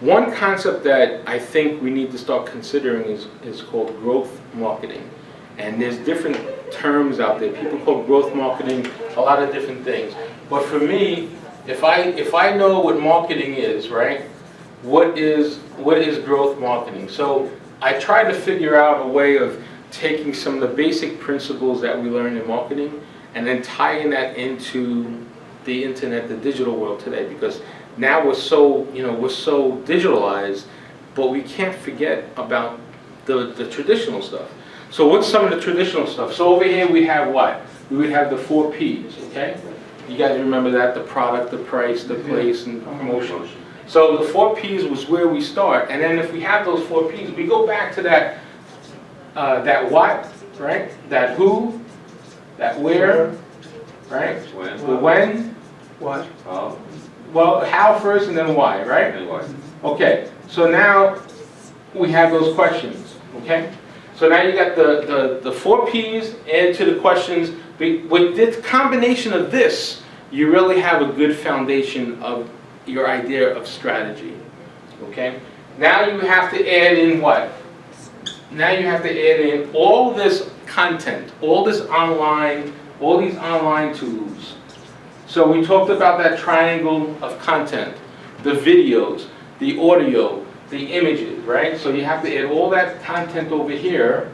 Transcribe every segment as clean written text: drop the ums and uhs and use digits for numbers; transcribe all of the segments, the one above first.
One concept that I think we need to start considering is called growth marketing. And there's different terms out there. People call growth marketing a lot of different things. But for me, if I know what marketing is, right? What is growth marketing? So I try to figure out a way of taking some of the basic principles that we learn in marketing and then tying that into the internet, the digital world today, because now we're so digitalized, but we can't forget about the traditional stuff. So what's some of the traditional stuff? So over here we have what? We would have the 4 P's, okay? You guys remember that, the product, the price, the place, and promotion. So the 4 P's was where we start, and then if we have those 4 P's, we go back to that what, right? That who, that where, right? The when. What? How? Well, how first and then why, right? And why? Okay, so now we have those questions, okay? So now you got the 4 P's, add to the questions. With this combination of this, you really have a good foundation of your idea of strategy, okay? Now you have to add in what? Now you have to add in all this content, all these online tools. So we talked about that triangle of content, the videos, the audio, the images, right? So you have to add all that content over here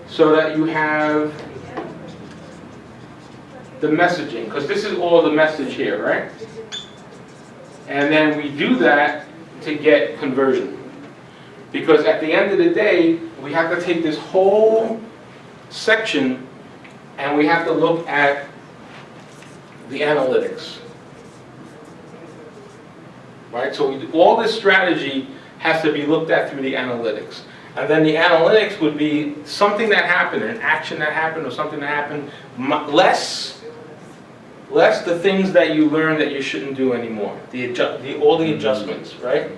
so that you have the messaging, because this is all the message here, right? And then we do that to get conversion. Because at the end of the day, we have to take this whole section and we have to look at the analytics. Right? So all this strategy has to be looked at through the analytics. And then the analytics would be something that happened, an action that happened or something that happened, less the things that you learned that you shouldn't do anymore, all the adjustments, right?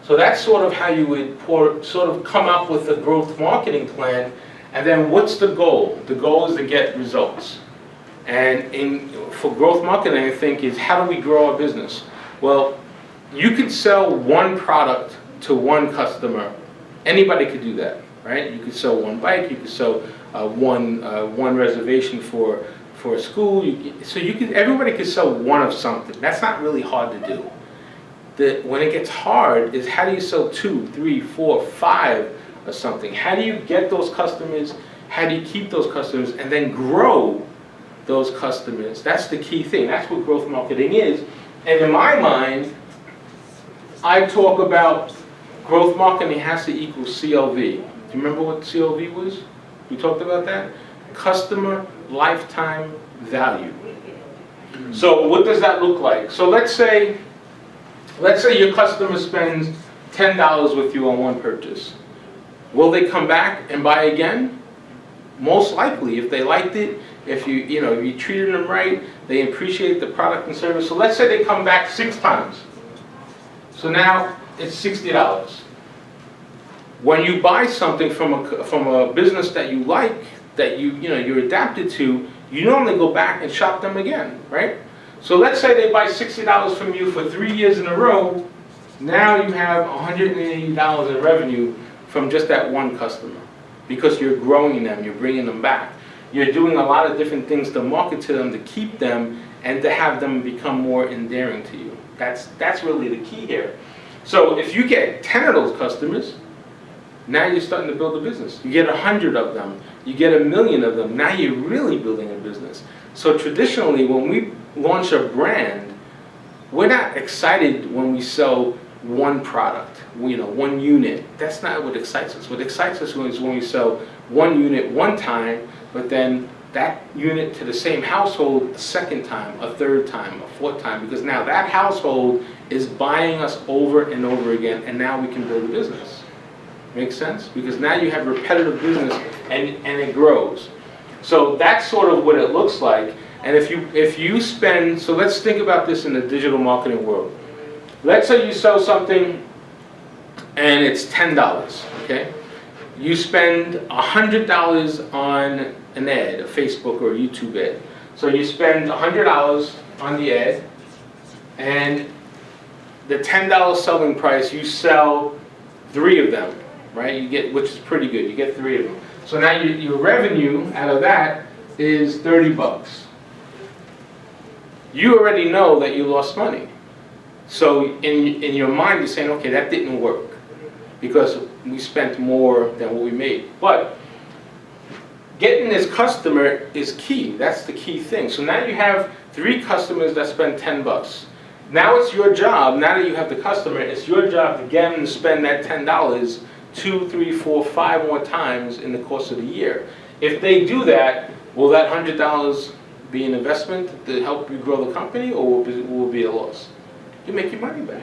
So that's sort of how you would come up with a growth marketing plan. And then what's the goal? The goal is to get results. And for growth marketing, I think, is how do we grow our business? Well, you could sell one product to one customer. Anybody could do that, right? You could sell one bike. You could sell one reservation for a school. Everybody could sell one of something. That's not really hard to do. When it gets hard is how do you sell 2, 3, 4, 5 of something? How do you get those customers? How do you keep those customers and then grow those customers? That's the key thing. That's what growth marketing is. And in my mind, I talk about growth marketing has to equal CLV. Do you remember what CLV was? We talked about that? Customer lifetime value. So what does that look like? So let's say your customer spends $10 with you on one purchase. Will they come back and buy again? Most likely, if they liked it, if you treated them right, they appreciate the product and service. So let's say they come back 6 times. So now it's $60. When you buy something from a business that you like, that you're adapted to, you normally go back and shop them again, right? So let's say they buy $60 from you for 3 years in a row. Now you have $180 in revenue from just that one customer because you're growing them, you're bringing them back. You're doing a lot of different things to market to them, to keep them, and to have them become more endearing to you. That's really the key here. So if you get 10 of those customers, now you're starting to build a business. You get 100 of them, you get 1,000,000 of them, now you're really building a business. So traditionally, when we launch a brand, we're not excited when we sell one product, one unit. That's not what excites us. What excites us is when we sell one unit one time, but then that unit to the same household a second time, a third time, a fourth time, because now that household is buying us over and over again, and now we can build a business. Make sense? Because now you have repetitive business and it grows. So that's sort of what it looks like. And if you spend, so let's think about this in the digital marketing world. Let's say you sell something and it's $10, okay? You spend $100 on an ad, a Facebook or a YouTube ad. So you spend $100 on the ad, and the $10 selling price, you sell 3 of them, right? You get, which is pretty good. You get 3 of them. So now your revenue out of that is $30. You already know that you lost money. So in your mind, you're saying, okay, that didn't work because we spent more than what we made. But getting this customer is key. That's the key thing. So now you have 3 customers that spend $10. Now it's your job, now that you have the customer, it's your job to get them to spend that $10 2, 3, 4, 5 more times in the course of the year. If they do that, will that $100 be an investment to help you grow the company, or will it be a loss? You make your money back.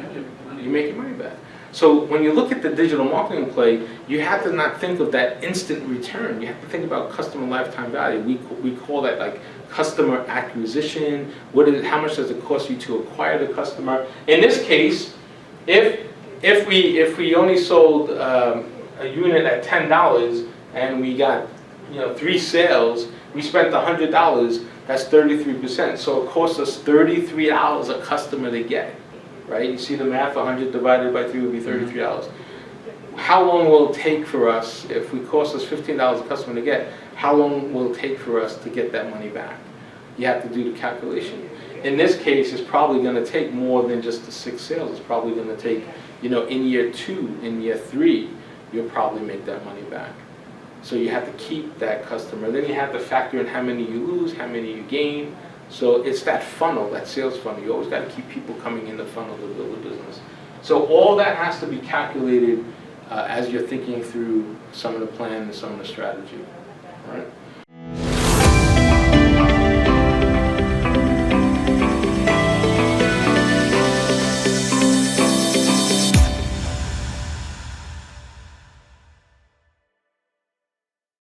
You make your money back. So when you look at the digital marketing play, you have to not think of that instant return. You have to think about customer lifetime value. We call that like customer acquisition. How much does it cost you to acquire the customer? In this case, if we only sold a unit at $10 and we got 3 sales, we spent $100. That's 33%. So it costs us $33 a customer to get. Right? You see the math, 100 divided by 3 would be $33. How long will it take for us, if we cost us $15 a customer to get, how long will it take for us to get that money back? You have to do the calculation. In this case, it's probably going to take more than just the 6 sales. It's probably going to take, in year 2, in year 3, you'll probably make that money back. So you have to keep that customer. Then you have to factor in how many you lose, how many you gain. So it's that funnel, that sales funnel. You always got to keep people coming in the funnel to build a business. So all that has to be calculated as you're thinking through some of the plan and some of the strategy. All right?